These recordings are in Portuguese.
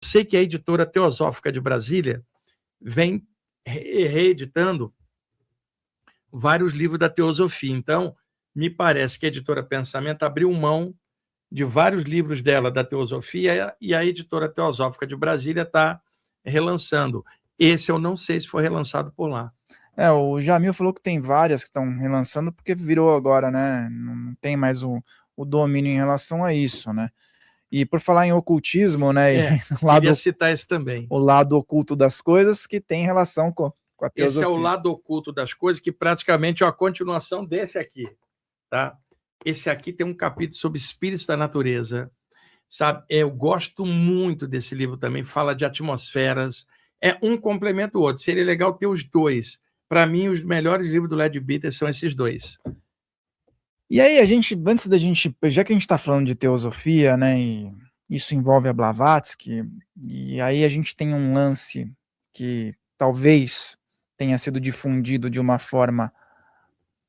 sei que a editora Teosófica de Brasília vem reeditando vários livros da teosofia. Então, me parece que a editora Pensamento abriu mão de vários livros dela da teosofia e a editora Teosófica de Brasília está relançando. Esse eu não sei se foi relançado por lá. O Jamil falou que tem várias que estão relançando porque virou agora, né? Não tem mais o domínio em relação a isso, né? E por falar em ocultismo, né? Queria citar esse também. O lado oculto das coisas que tem relação com a teosofia. Esse é o lado oculto das coisas, que praticamente é a continuação desse aqui, tá? Esse aqui tem um capítulo sobre espíritos da natureza, sabe? Eu gosto muito desse livro também, fala de atmosferas, um complementa o outro. Seria legal ter os dois. Para mim, os melhores livros do Leadbeater são esses dois. E aí, antes da gente, já que a gente está falando de teosofia, né, e isso envolve a Blavatsky, e aí a gente tem um lance que talvez tenha sido difundido de uma forma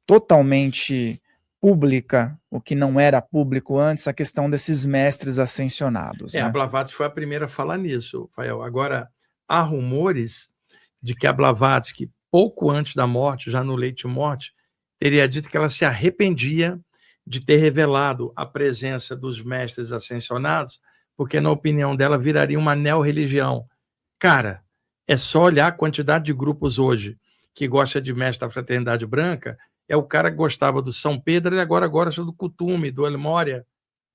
totalmente pública, o que não era público antes, a questão desses mestres ascensionados. Né? A Blavatsky foi a primeira a falar nisso, Rafael. Agora, há rumores de que a Blavatsky, pouco antes da morte, já no leito de morte, teria dito que ela se arrependia de ter revelado a presença dos mestres ascensionados, porque, na opinião dela, viraria uma neo-religião. Cara, é só olhar a quantidade de grupos hoje que gosta de mestre da Fraternidade Branca, é o cara que gostava do São Pedro e agora gosta do Kutume, do El Moria,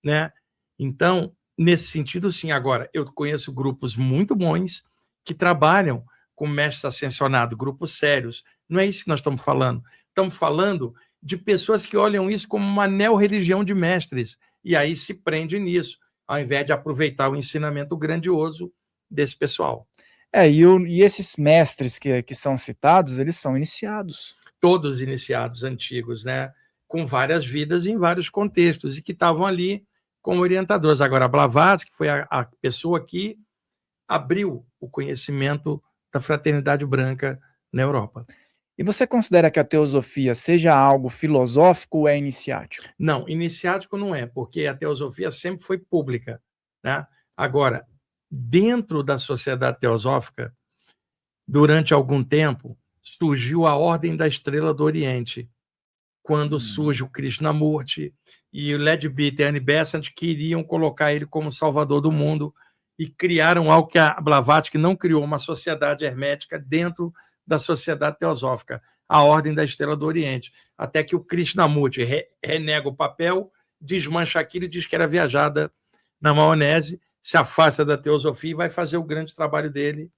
né? Então, nesse sentido, sim. Agora, eu conheço grupos muito bons que trabalham com mestres ascensionados, grupos sérios. Não é isso que nós estamos falando. Estamos falando de pessoas que olham isso como uma neo-religião de mestres, e aí se prende nisso, ao invés de aproveitar o ensinamento grandioso desse pessoal. E esses mestres que são citados, eles são iniciados. Todos iniciados antigos, né? Com várias vidas em vários contextos, e que estavam ali como orientadores. Agora, Blavatsky foi a pessoa que abriu o conhecimento da Fraternidade Branca na Europa. E você considera que a teosofia seja algo filosófico ou é iniciático? Não, iniciático não é, porque a teosofia sempre foi pública, né? Agora, dentro da sociedade teosófica, durante algum tempo, surgiu a Ordem da Estrela do Oriente, quando surge o Krishnamurti e o Leadbeater e Annie Besant queriam colocar ele como salvador do mundo e criaram algo que a Blavatsky não criou, uma sociedade hermética dentro da sociedade teosófica, a Ordem da Estrela do Oriente, até que o Krishnamurti renega o papel, desmancha aquilo e diz que era viajada na maionese, se afasta da teosofia e vai fazer o grande trabalho dele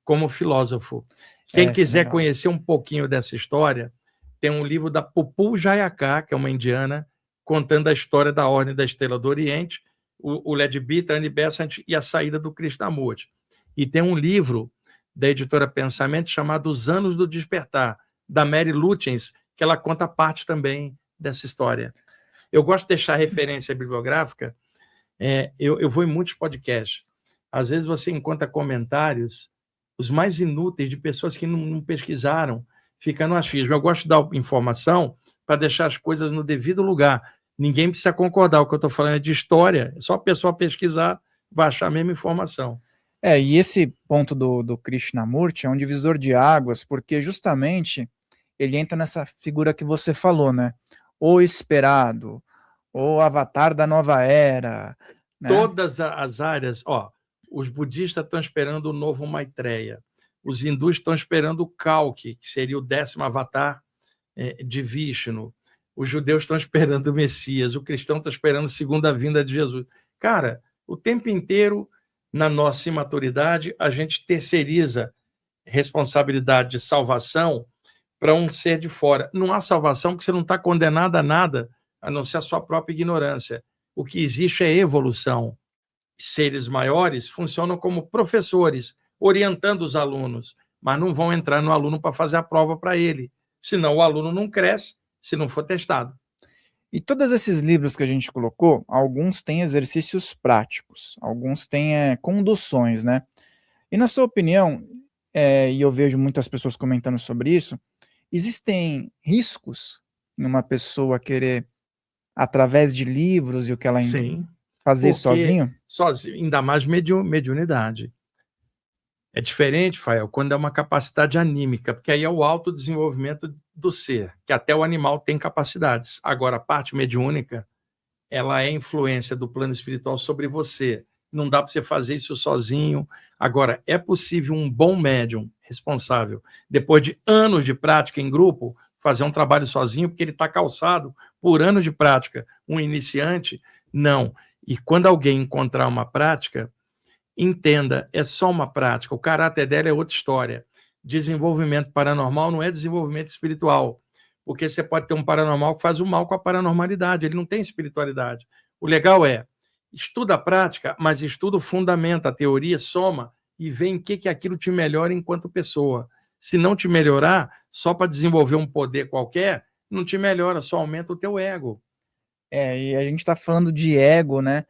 como filósofo. Quem quiser conhecer um pouquinho dessa história, tem um livro da Pupul Jayakar, que é uma indiana, contando a história da Ordem da Estrela do Oriente, o Leadbeater, Annie Besant e a saída do Krishnamurti. E tem um livro da editora Pensamento chamado Os Anos do Despertar, da Mary Lutens, que ela conta parte também dessa história. Eu gosto de deixar referência bibliográfica. Eu vou em muitos podcasts. Às vezes você encontra comentários, os mais inúteis, de pessoas que não pesquisaram, fica no achismo. Eu gosto de dar informação para deixar as coisas no devido lugar. Ninguém precisa concordar. O que eu estou falando é de história. É só a pessoa pesquisar, vai achar a mesma informação. E esse ponto do Krishnamurti é um divisor de águas, porque justamente ele entra nessa figura que você falou, né? O esperado, o avatar da nova era. Né? Todas as áreas, os budistas estão esperando o novo Maitreya, os hindus estão esperando o Kalki, que seria o 10º avatar de Vishnu, os judeus estão esperando o Messias, o cristão está esperando a segunda vinda de Jesus. Cara, o tempo inteiro, na nossa imaturidade, a gente terceiriza responsabilidade de salvação para um ser de fora. Não há salvação porque você não está condenado a nada, a não ser a sua própria ignorância. O que existe é evolução. Seres maiores funcionam como professores, orientando os alunos, mas não vão entrar no aluno para fazer a prova para ele, senão o aluno não cresce se não for testado. E todos esses livros que a gente colocou, alguns têm exercícios práticos, alguns têm conduções, né? E na sua opinião, e eu vejo muitas pessoas comentando sobre isso, existem riscos em uma pessoa querer, através de livros e o que ela... Sim. fazer isso sozinho? Sozinho, ainda mais mediunidade. É diferente, Fael, quando é uma capacidade anímica, porque aí é o autodesenvolvimento do ser, que até o animal tem capacidades. Agora, a parte mediúnica, ela é influência do plano espiritual sobre você. Não dá para você fazer isso sozinho. Agora, é possível um bom médium responsável, depois de anos de prática em grupo, fazer um trabalho sozinho, porque ele está calçado por anos de prática. Um iniciante, não. E quando alguém encontrar uma prática, entenda, é só uma prática. O caráter dela é outra história. Desenvolvimento paranormal não é desenvolvimento espiritual, porque você pode ter um paranormal que faz o mal com a paranormalidade, ele não tem espiritualidade. O legal é, estuda a prática, mas estuda o fundamento, a teoria, soma e vê em que aquilo te melhora enquanto pessoa. Se não te melhorar, só para desenvolver um poder qualquer, não te melhora, só aumenta o teu ego. E a gente está falando de ego, né?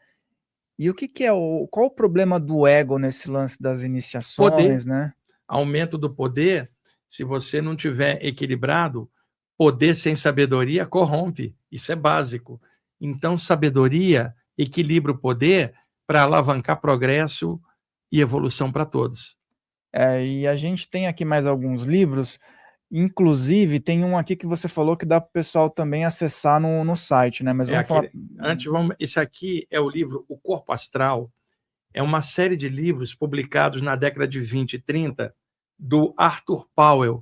E o que é qual o problema do ego nesse lance das iniciações, Poder, né? aumento do poder, se você não tiver equilibrado, poder sem sabedoria corrompe, isso é básico. Então, sabedoria equilibra o poder para alavancar progresso e evolução para todos. E a gente tem aqui mais alguns livros, inclusive tem um aqui que você falou que dá para o pessoal também acessar no site, né? Mas vamos falar. Esse aqui é o livro O Corpo Astral, é uma série de livros publicados na década de 20 e 30 do Arthur Powell.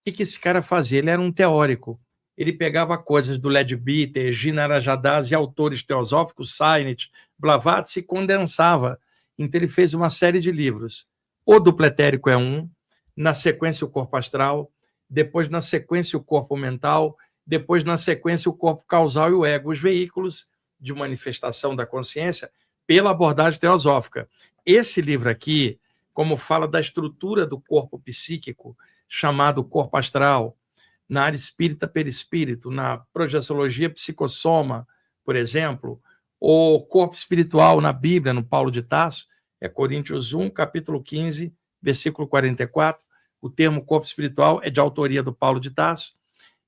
O que esse cara fazia? Ele era um teórico. Ele pegava coisas do Leadbeater, Gina Arajadaz e autores teosóficos, Seinert, Blavatsky, e condensava. Então ele fez uma série de livros. O Duplo Etérico é um, na sequência o Corpo Astral, depois na sequência o Corpo Mental, depois na sequência o Corpo Causal e o Ego, os veículos de manifestação da consciência pela abordagem teosófica. Esse livro aqui, como fala da estrutura do corpo psíquico, chamado corpo astral, na área espírita perispírito, na projeciologia psicossoma, por exemplo, o corpo espiritual na Bíblia, no Paulo de Tarso, é Coríntios 1, capítulo 15, versículo 44, o termo corpo espiritual é de autoria do Paulo de Tarso,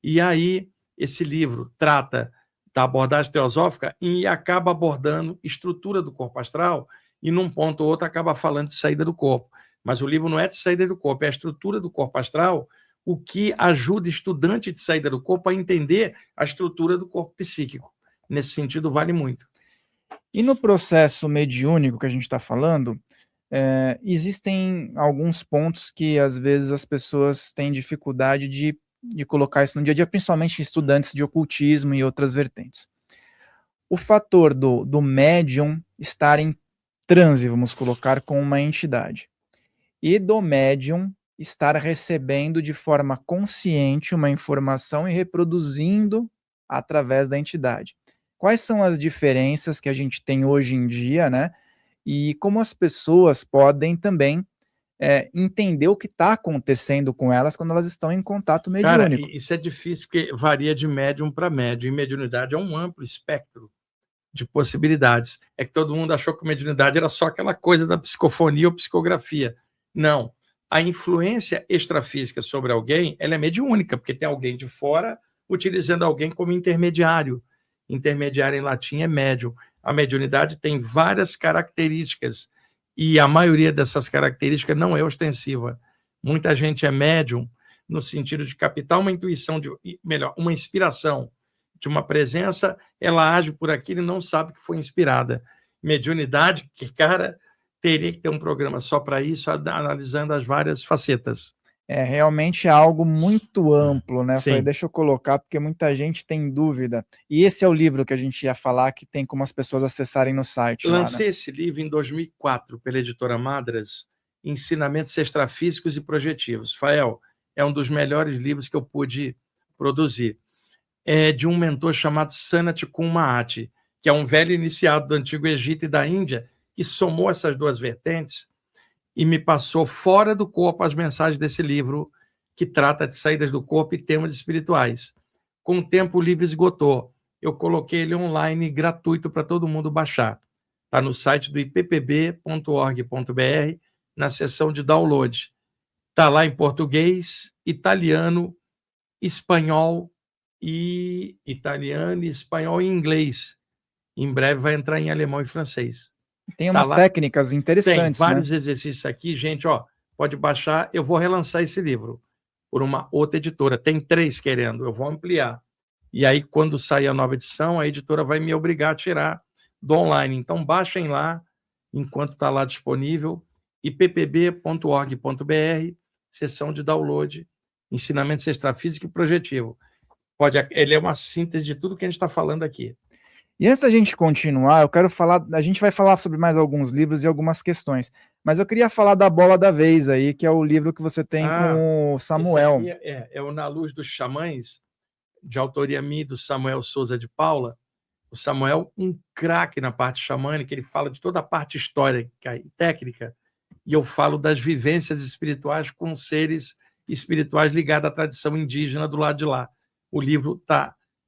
e aí esse livro trata da abordagem teosófica e acaba abordando estrutura do corpo astral, e num ponto ou outro acaba falando de saída do corpo. Mas o livro não é de saída do corpo, é a estrutura do corpo astral, o que ajuda estudante de saída do corpo a entender a estrutura do corpo psíquico. Nesse sentido, vale muito. E no processo mediúnico que a gente está falando, existem alguns pontos que às vezes as pessoas têm dificuldade de colocar isso no dia a dia, principalmente estudantes de ocultismo e outras vertentes. O fator do médium estar em transe, vamos colocar, com uma entidade, e do médium estar recebendo de forma consciente uma informação e reproduzindo através da entidade. Quais são as diferenças que a gente tem hoje em dia, né? E como as pessoas podem também entender o que está acontecendo com elas quando elas estão em contato mediúnico. Cara, isso é difícil porque varia de médium para médium, e mediunidade é um amplo espectro de possibilidades. É que todo mundo achou que mediunidade era só aquela coisa da psicofonia ou psicografia. Não. A influência extrafísica sobre alguém, ela é mediúnica, porque tem alguém de fora utilizando alguém como intermediário. Intermediário em latim é médium. A mediunidade tem várias características e a maioria dessas características não é ostensiva. Muita gente é médium no sentido de captar uma intuição, uma inspiração de uma presença, ela age por aquilo e não sabe que foi inspirada. Mediunidade, que, cara, teria que ter um programa só para isso, analisando as várias facetas. É realmente algo muito amplo, né? Sim. Falei, deixa eu colocar, porque muita gente tem dúvida. E esse é o livro que a gente ia falar, que tem como as pessoas acessarem no site. Lancei lá, né? esse livro em 2004 pela editora Madras, Ensinamentos Extrafísicos e Projetivos. Fael, é um dos melhores livros que eu pude produzir. É de um mentor chamado Sanat Kummaati, que é um velho iniciado do Antigo Egito e da Índia, que somou essas duas vertentes e me passou fora do corpo as mensagens desse livro, que trata de saídas do corpo e temas espirituais. Com o tempo, o livro esgotou. Eu coloquei ele online gratuito para todo mundo baixar. Está no site do ippb.org.br, na seção de download. Está lá em português, italiano, espanhol e inglês. Em breve vai entrar em alemão e francês. Tem umas técnicas interessantes, tem vários exercícios aqui, gente, ó, pode baixar, eu vou relançar esse livro por uma outra editora, tem 3 querendo, eu vou ampliar. E aí, quando sair a nova edição, a editora vai me obrigar a tirar do online. Então, baixem lá, enquanto está lá disponível, ippb.org.br, seção de download, ensinamentos extrafísico e projetivo. Ele é uma síntese de tudo que a gente está falando aqui. E antes da gente continuar, eu quero falar, a gente vai falar sobre mais alguns livros e algumas questões, mas eu queria falar da Bola da Vez aí, que é o livro que você tem com o Samuel. Esse aqui é o Na Luz dos Xamãs, de autoria minha e do Samuel Souza de Paula. O Samuel, um craque na parte xamânica, ele fala de toda a parte histórica e técnica, e eu falo das vivências espirituais com seres espirituais ligados à tradição indígena do lado de lá. O livro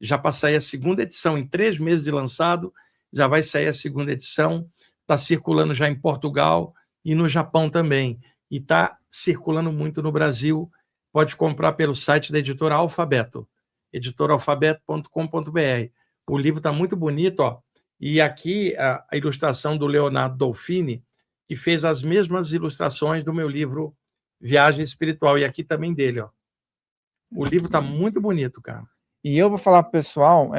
já para sair a 2ª edição, em 3 meses de lançado, já vai sair a 2ª edição, está circulando já em Portugal e no Japão também, e está circulando muito no Brasil. Pode comprar pelo site da editora Alfabeto, editoraalfabeto.com.br. O livro está muito bonito, ó. E aqui a ilustração do Leonardo Dolfini, que fez as mesmas ilustrações do meu livro Viagem Espiritual, e aqui também dele, ó. O livro está muito bonito, cara. E eu vou falar para o pessoal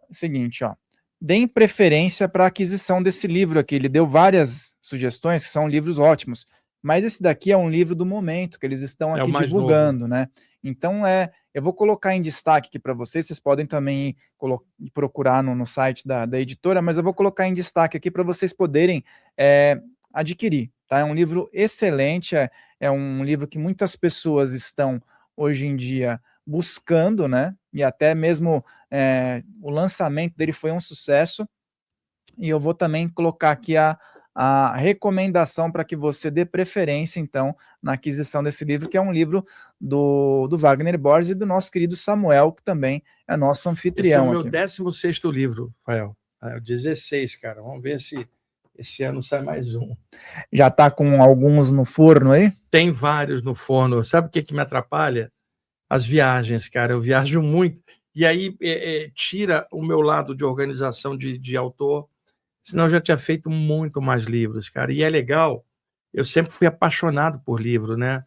o seguinte, ó. Deem preferência para a aquisição desse livro aqui. Ele deu várias sugestões, que são livros ótimos, mas esse daqui é um livro do momento, que eles estão aqui divulgando, né? Então, eu vou colocar em destaque aqui para vocês podem também ir procurar no site da editora, mas eu vou colocar em destaque aqui para vocês poderem adquirir, tá? É um livro excelente, é um livro que muitas pessoas estão, hoje em dia, buscando, né? E até mesmo o lançamento dele foi um sucesso, e eu vou também colocar aqui a recomendação para que você dê preferência, então, na aquisição desse livro, que é um livro do Wagner Borges e do nosso querido Samuel, que também é nosso anfitrião. Esse é o meu 16º livro, Rafael. É o 16, cara. Vamos ver se esse ano sai mais um. Já está com alguns no forno aí? Tem vários no forno. Sabe o que me atrapalha? As viagens, cara. Eu viajo muito. E aí tira o meu lado de organização de autor, senão eu já tinha feito muito mais livros, cara. E é legal, eu sempre fui apaixonado por livro, né?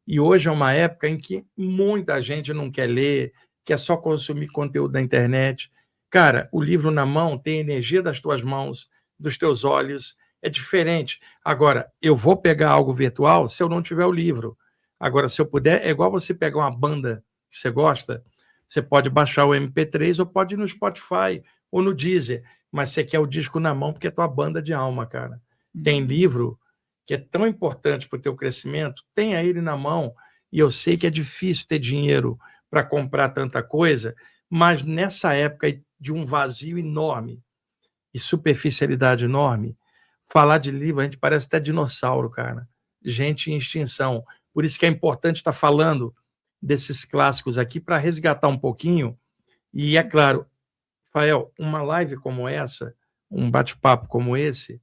E hoje é uma época em que muita gente não quer ler, quer só consumir conteúdo da internet. Cara, o livro na mão tem a energia das tuas mãos, dos teus olhos, é diferente. Agora, eu vou pegar algo virtual se eu não tiver o livro. Agora, se eu puder, é igual você pegar uma banda que você gosta, você pode baixar o MP3 ou pode ir no Spotify ou no Deezer, mas você quer o disco na mão porque é tua banda de alma, cara. Tem livro que é tão importante para o teu crescimento, tenha ele na mão, e eu sei que é difícil ter dinheiro para comprar tanta coisa, mas nessa época de um vazio enorme e superficialidade enorme, falar de livro, a gente parece até dinossauro, cara. Gente em extinção. Por isso que é importante estar falando desses clássicos aqui para resgatar um pouquinho. E é claro, Rafael, uma live como essa, um bate-papo como esse,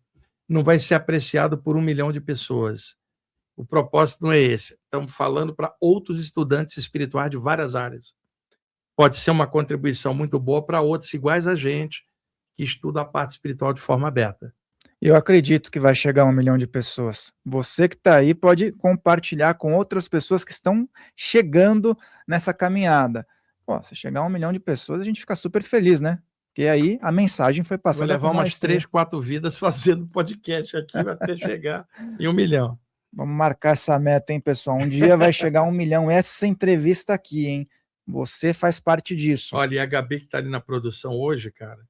não vai ser apreciado por 1 milhão de pessoas. O propósito não é esse. Estamos falando para outros estudantes espirituais de várias áreas. Pode ser uma contribuição muito boa para outros iguais a gente, que estudam a parte espiritual de forma aberta. Eu acredito que vai chegar a 1 milhão de pessoas. Você que está aí pode compartilhar com outras pessoas que estão chegando nessa caminhada. Pô, se chegar a 1 milhão de pessoas, a gente fica super feliz, né? Porque aí a mensagem foi passada. Vou levar umas 3, 4 vidas fazendo podcast aqui até chegar em 1 milhão. Vamos marcar essa meta, hein, pessoal? Um dia vai chegar a 1 milhão. Essa entrevista aqui, hein? Você faz parte disso. Olha, e a Gabi que está ali na produção hoje, cara,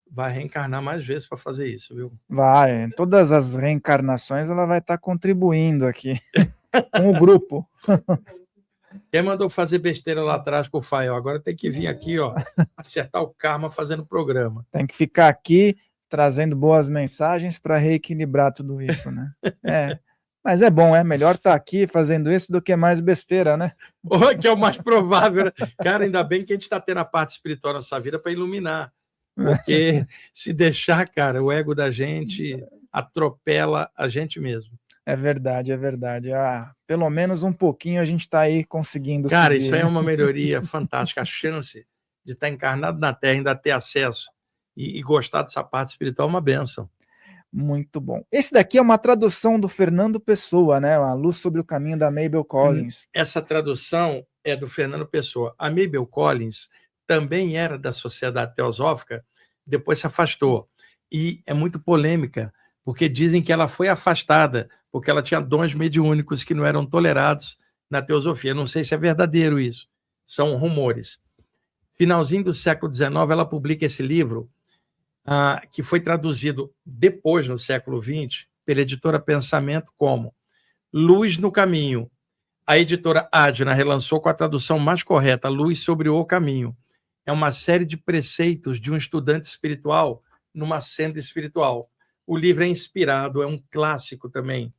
vai reencarnar mais vezes para fazer isso, viu? Vai, em todas as reencarnações ela vai estar contribuindo aqui com o grupo. Quem mandou fazer besteira lá atrás com o Fael? Agora tem que vir aqui, ó, acertar o karma fazendo o programa. Tem que ficar aqui trazendo boas mensagens para reequilibrar tudo isso, né? Mas é bom, é melhor estar aqui fazendo isso do que mais besteira, né? Que é o mais provável. Cara, ainda bem que a gente está tendo a parte espiritual na nossa vida para iluminar. Porque se deixar, cara, o ego da gente atropela a gente mesmo. É verdade, é verdade. Pelo menos um pouquinho a gente está aí conseguindo. Cara, seguir, isso aí é uma melhoria fantástica. A chance de estar encarnado na Terra, ainda ter acesso e gostar dessa parte espiritual é uma bênção. Muito bom. Esse daqui é uma tradução do Fernando Pessoa, né? A Luz sobre o Caminho, da Mabel Collins. Essa tradução é do Fernando Pessoa. A Mabel Collins também era da Sociedade Teosófica, depois se afastou. E é muito polêmica, porque dizem que ela foi afastada porque ela tinha dons mediúnicos que não eram tolerados na teosofia. Não sei se é verdadeiro isso, são rumores. Finalzinho do século XIX, ela publica esse livro, que foi traduzido depois, no século XX, pela editora Pensamento, como Luz no Caminho. A editora Adna relançou com a tradução mais correta, Luz sobre o Caminho. É uma série de preceitos de um estudante espiritual numa senda espiritual. O livro é inspirado, é um clássico também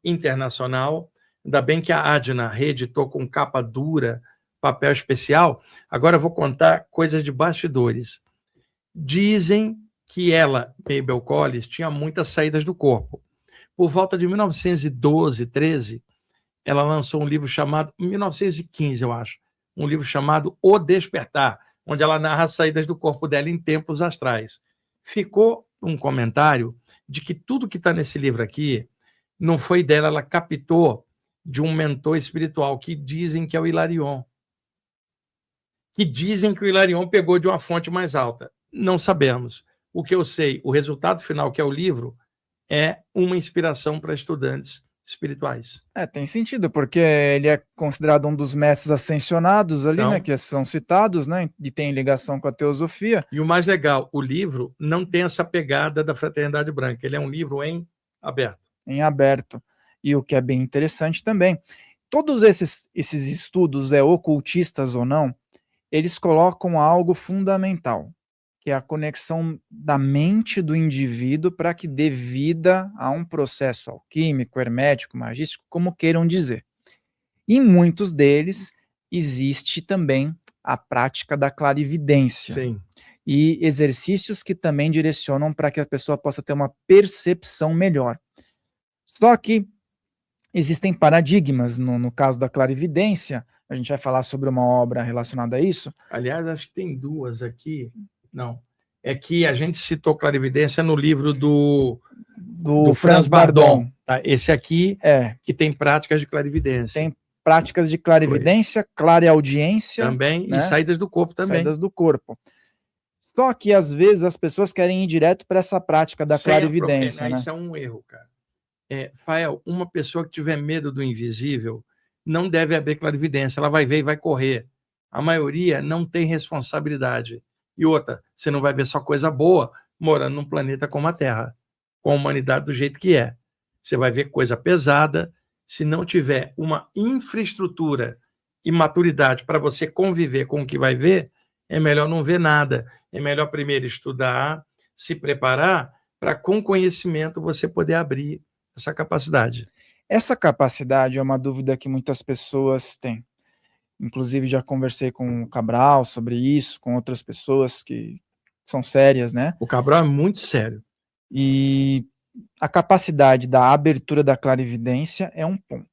internacional. Ainda bem que a Adna reeditou com capa dura, papel especial. Agora eu vou contar coisas de bastidores. Dizem que ela, Mabel Collins, tinha muitas saídas do corpo. Por volta de 1912, 13, ela lançou um livro chamado, 1915, eu acho, um livro chamado O Despertar, onde ela narra as saídas do corpo dela em tempos astrais. Ficou um comentário de que tudo que está nesse livro aqui não foi dela, ela captou de um mentor espiritual, que dizem que é o Hilarion. Que dizem que o Hilarion pegou de uma fonte mais alta. Não sabemos. O que eu sei, o resultado final, que é o livro, é uma inspiração para estudantes espirituais. Tem sentido, porque ele é considerado um dos mestres ascensionados ali, Então, né, que são citados, né, e tem ligação com a teosofia. E o mais legal, o livro não tem essa pegada da Fraternidade Branca, ele é um livro em aberto. Em aberto. E o que é bem interessante também, todos esses estudos, ocultistas ou não, eles colocam algo fundamental, que é a conexão da mente do indivíduo para que dê vida a um processo alquímico, hermético, magístico, como queiram dizer. E em muitos deles existe também a prática da clarividência. Sim. E exercícios que também direcionam para que a pessoa possa ter uma percepção melhor. Só que existem paradigmas no caso da clarividência. A gente vai falar sobre uma obra relacionada a isso. Aliás, acho que tem duas aqui. Não. É que a gente citou clarividência no livro do Franz Bardon. Tá? Esse aqui que tem práticas de clarividência. Tem práticas de clarividência, clareaudiência. Também, né? E saídas do corpo também. Saídas do corpo. Só que, às vezes, as pessoas querem ir direto para essa prática da clarividência. Isso é um erro, cara. Fael, uma pessoa que tiver medo do invisível não deve abrir clarividência. Ela vai ver e vai correr. A maioria não tem responsabilidade. E outra, você não vai ver só coisa boa morando num planeta como a Terra, com a humanidade do jeito que é. Você vai ver coisa pesada. Se não tiver uma infraestrutura e maturidade para você conviver com o que vai ver, é melhor não ver nada. É melhor primeiro estudar, se preparar, para com conhecimento você poder abrir essa capacidade. Essa capacidade é uma dúvida que muitas pessoas têm. Inclusive, já conversei com o Cabral sobre isso, com outras pessoas que são sérias, né? O Cabral é muito sério. E a capacidade da abertura da clarividência é um ponto.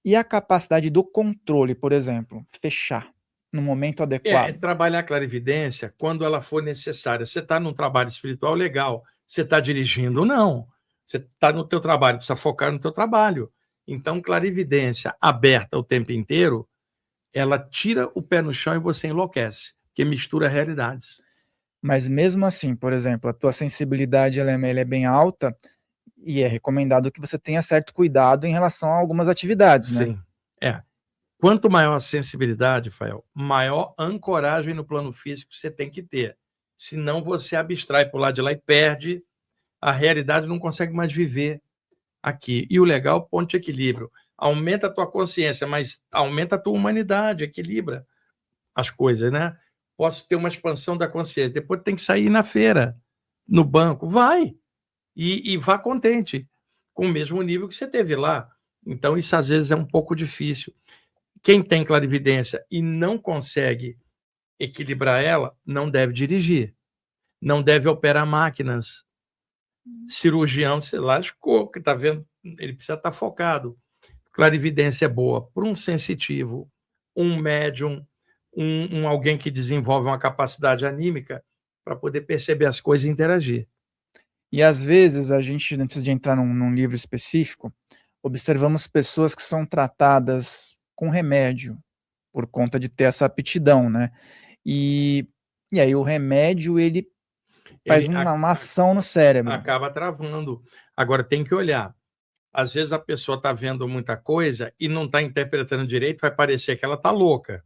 E a capacidade do controle, por exemplo, fechar no momento adequado. Trabalhar a clarividência quando ela for necessária. Você está num trabalho espiritual legal, você está dirigindo? Não. Você está no teu trabalho, precisa focar no teu trabalho. Então, clarividência aberta o tempo inteiro, ela tira o pé no chão e você enlouquece, porque mistura realidades. Mas mesmo assim, por exemplo, a tua sensibilidade ela é bem alta e é recomendado que você tenha certo cuidado em relação a algumas atividades, né? Sim, Quanto maior a sensibilidade, Fael, maior ancoragem no plano físico você tem que ter. Senão você abstrai para o lado de lá e perde a realidade, não consegue mais viver aqui. E o legal, ponto de equilíbrio. Aumenta a tua consciência, mas aumenta a tua humanidade, equilibra as coisas, né? Posso ter uma expansão da consciência. Depois tem que sair na feira, no banco. Vai! E vá contente, com o mesmo nível que você teve lá. Então, isso às vezes é um pouco difícil. Quem tem clarividência e não consegue equilibrar ela, não deve dirigir. Não deve operar máquinas. Cirurgião, se lascou, que está vendo, ele precisa estar focado. Clarividência é boa para um sensitivo, um médium, alguém que desenvolve uma capacidade anímica, para poder perceber as coisas e interagir. E às vezes a gente, antes de entrar num livro específico, observamos pessoas que são tratadas com remédio por conta de ter essa aptidão, né? E, e aí o remédio, ele faz Ele uma ação no cérebro. acaba travando. Agora, tem que olhar. Às vezes a pessoa está vendo muita coisa e não está interpretando direito, vai parecer que ela está louca,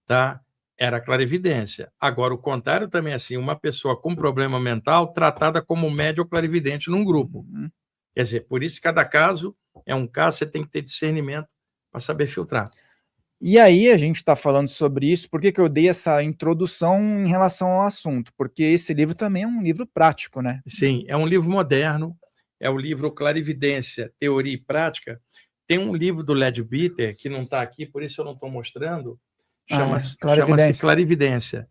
tá? Era clarividência. Agora, o contrário também é assim, uma pessoa com problema mental tratada como médio ou clarividente num grupo. Quer dizer, por isso cada caso é um caso, você tem que ter discernimento para saber filtrar. E aí a gente está falando sobre isso, por que que eu dei essa introdução em relação ao assunto? Porque esse livro também é um livro prático, né? Sim, é um livro moderno, é o livro Clarividência, Teoria e Prática. Tem um livro do Leadbeater, que não está aqui, por isso eu não estou mostrando, chama-se Clarividência,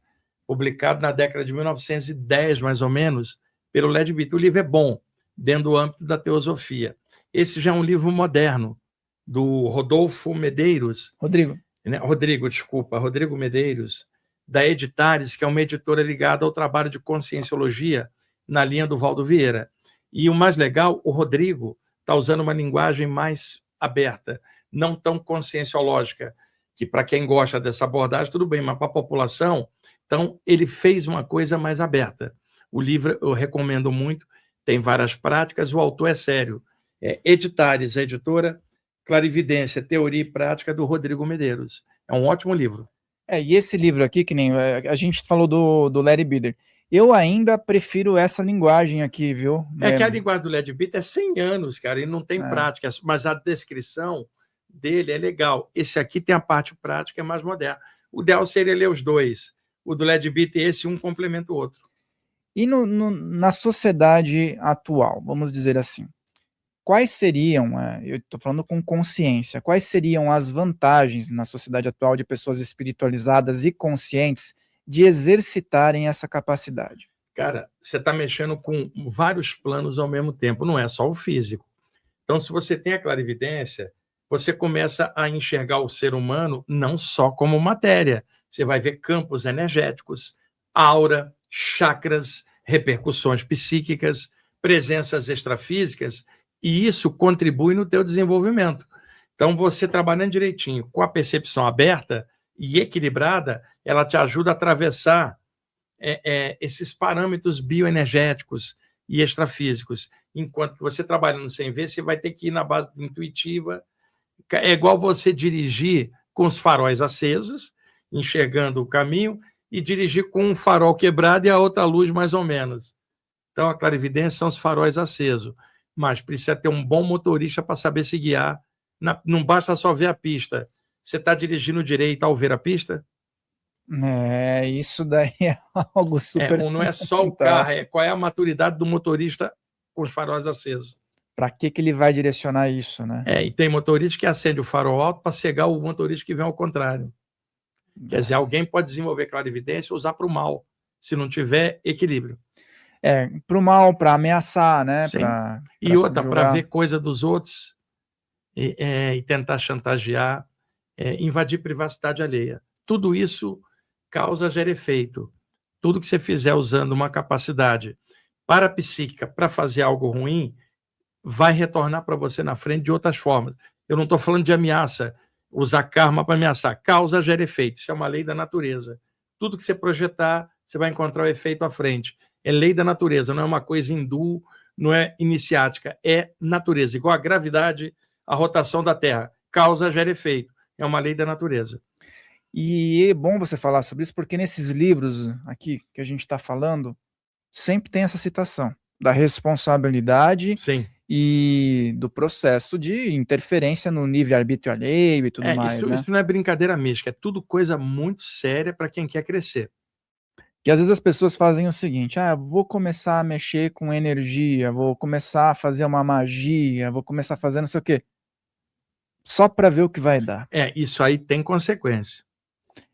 publicado na década de 1910, mais ou menos, pelo Leadbeater. O livro é bom, dentro do âmbito da teosofia. Esse já é um livro moderno, do Rodolfo Medeiros. Rodrigo Medeiros, da Editares, que é uma editora ligada ao trabalho de conscienciologia na linha do Valdo Vieira. E o mais legal, o Rodrigo está usando uma linguagem mais aberta, não tão conscienciológica, que para quem gosta dessa abordagem, tudo bem, mas para a população, então ele fez uma coisa mais aberta. O livro eu recomendo muito, tem várias práticas, o autor é sério. É Editares, a editora, Clarividência, Teoria e Prática, do Rodrigo Medeiros. É um ótimo livro. E esse livro aqui, que nem a gente falou do Leadbeater, eu ainda prefiro essa linguagem aqui, viu? É que a linguagem do Leadbeater é 100 anos, cara, e não tem prática, mas a descrição dele é legal. Esse aqui tem a parte prática, é mais moderna. O ideal seria ler os dois. O do Leadbeater, esse um complementa o outro. E na sociedade atual, vamos dizer assim, quais seriam, eu estou falando com consciência, quais seriam as vantagens na sociedade atual de pessoas espiritualizadas e conscientes de exercitarem essa capacidade? Cara, você está mexendo com vários planos ao mesmo tempo, não é só o físico. Então, se você tem a clarividência, você começa a enxergar o ser humano não só como matéria. Você vai ver campos energéticos, aura, chakras, repercussões psíquicas, presenças extrafísicas, e isso contribui no teu desenvolvimento. Então, você trabalhando direitinho, com a percepção aberta e equilibrada, ela te ajuda a atravessar esses parâmetros bioenergéticos e extrafísicos. Enquanto que você trabalhando sem ver, você vai ter que ir na base intuitiva. É igual você dirigir com os faróis acesos, enxergando o caminho, e dirigir com um farol quebrado e a outra luz mais ou menos. Então, a clarividência são os faróis acesos. Mas precisa ter um bom motorista para saber se guiar. Não basta só ver a pista. Você está dirigindo direito ao ver a pista? Isso daí é algo super... não é só o carro, qual é a maturidade do motorista com os faróis acesos. Para que ele vai direcionar isso, né? E tem motorista que acende o farol alto para cegar o motorista que vem ao contrário. Quer dizer, alguém pode desenvolver clarividência e usar para o mal, se não tiver equilíbrio. Para o mal, para ameaçar, né? E outra, para ver coisa dos outros e tentar chantagear, invadir privacidade alheia. Tudo isso gera efeito. Tudo que você fizer usando uma capacidade parapsíquica para fazer algo ruim, vai retornar para você na frente de outras formas. Eu não estou falando de ameaça, usar karma para ameaçar. Causa gera efeito, isso é uma lei da natureza. Tudo que você projetar, você vai encontrar o efeito à frente. É lei da natureza, não é uma coisa hindu, não é iniciática, é natureza. Igual a gravidade, a rotação da Terra. Causa gera efeito, é uma lei da natureza. E é bom você falar sobre isso, porque nesses livros aqui que a gente está falando, sempre tem essa citação da responsabilidade e do processo de interferência no livre-arbítrio alheio e tudo mais. Isso não é brincadeira mística, é tudo coisa muito séria para quem quer crescer. Que às vezes as pessoas fazem o seguinte, vou começar a mexer com energia, vou começar a fazer uma magia, vou começar a fazer não sei o quê. Só para ver o que vai dar. Isso aí tem consequência.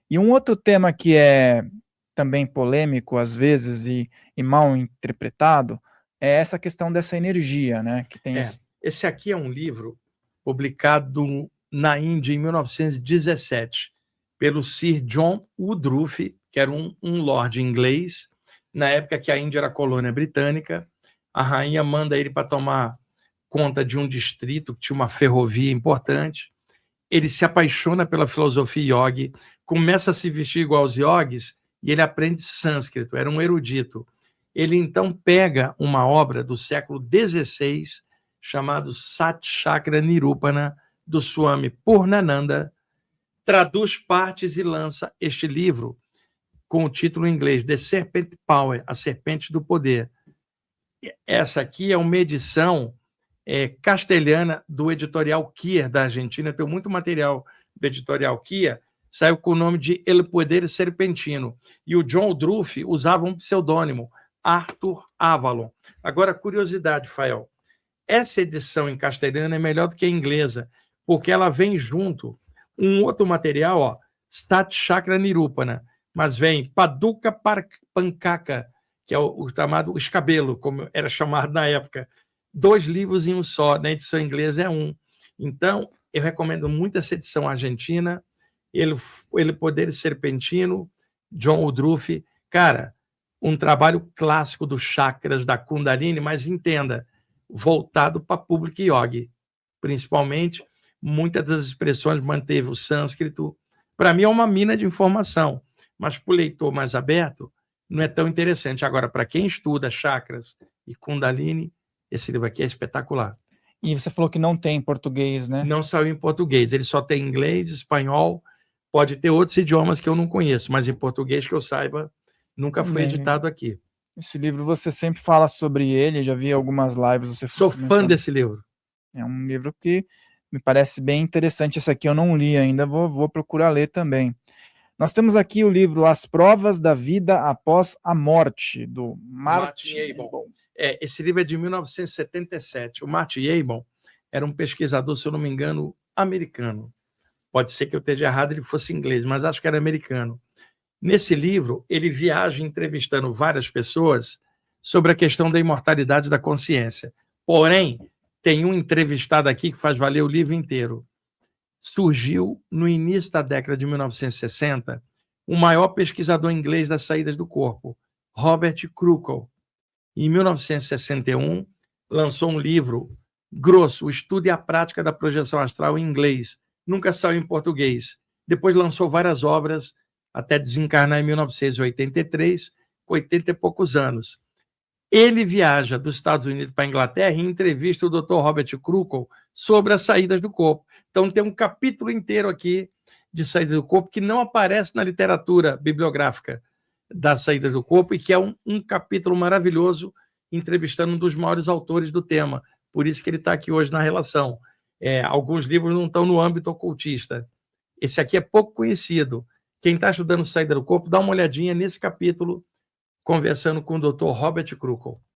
E um outro tema que é também polêmico às vezes e mal interpretado é essa questão dessa energia, né? Que tem Esse aqui é um livro publicado na Índia em 1917 pelo Sir John Woodruff, que era um lord inglês, na época que a Índia era colônia britânica. A rainha manda ele para tomar conta de um distrito que tinha uma ferrovia importante. Ele se apaixona pela filosofia yogi, começa a se vestir igual aos yogis e ele aprende sânscrito, era um erudito. Ele então pega uma obra do século XVI chamado Sat Chakra Nirupana, do Swami Purnananda, traduz partes e lança este livro com o título em inglês The Serpent Power, A Serpente do Poder. Essa aqui é uma edição castelhana do editorial Kier, da Argentina. Tem muito material do editorial Kier, saiu com o nome de El Poder Serpentino. E o John Woodruff usava um pseudônimo, Arthur Avalon. Agora, curiosidade, Fael, essa edição em castelhano é melhor do que a inglesa, porque ela vem junto um outro material, ó, Sat Chakra Nirupana, mas vem Paduka Pankaka, que é o chamado escabelo, como era chamado na época. 2 livros em um só, na edição inglesa é um. Então, eu recomendo muito essa edição argentina, Ele Poder Serpentino, John Woodruff. Cara, um trabalho clássico dos chakras, da Kundalini, mas entenda, voltado para público yogi, principalmente. Muitas das expressões manteve o sânscrito. Para mim é uma mina de informação, mas para o leitor mais aberto não é tão interessante. Agora, para quem estuda chakras e Kundalini, esse livro aqui é espetacular. E você falou que não tem em português, né? Não saiu em português, ele só tem inglês, espanhol, pode ter outros idiomas que eu não conheço, mas em português, que eu saiba, nunca foi editado aqui. Esse livro você sempre fala sobre ele, já vi algumas lives. Você Sou fã desse livro. É um livro que me parece bem interessante. Esse aqui eu não li ainda, vou procurar ler também. Nós temos aqui o livro As Provas da Vida Após a Morte, do Martin Abel. Esse livro é de 1977. O Martin Abel era um pesquisador, se eu não me engano, americano. Pode ser que eu esteja errado, ele fosse inglês, mas acho que era americano. Nesse livro, ele viaja entrevistando várias pessoas sobre a questão da imortalidade da consciência. Porém, tem um entrevistado aqui que faz valer o livro inteiro. Surgiu, no início da década de 1960, o maior pesquisador inglês das saídas do corpo, Robert Krukol. Em 1961, lançou um livro grosso, O Estudo e a Prática da Projeção Astral, em inglês. Nunca saiu em português. Depois lançou várias obras, até desencarnar em 1983, com 80 e poucos anos. Ele viaja dos Estados Unidos para a Inglaterra e entrevista o Dr. Robert Krukol sobre as saídas do corpo. Então, tem um capítulo inteiro aqui de saídas do corpo que não aparece na literatura bibliográfica das saídas do corpo e que é um capítulo maravilhoso, entrevistando um dos maiores autores do tema. Por isso que ele está aqui hoje na relação. Alguns livros não estão no âmbito ocultista. Esse aqui é pouco conhecido. Quem está estudando saída do corpo, dá uma olhadinha nesse capítulo, conversando com o Dr. Robert Krukol.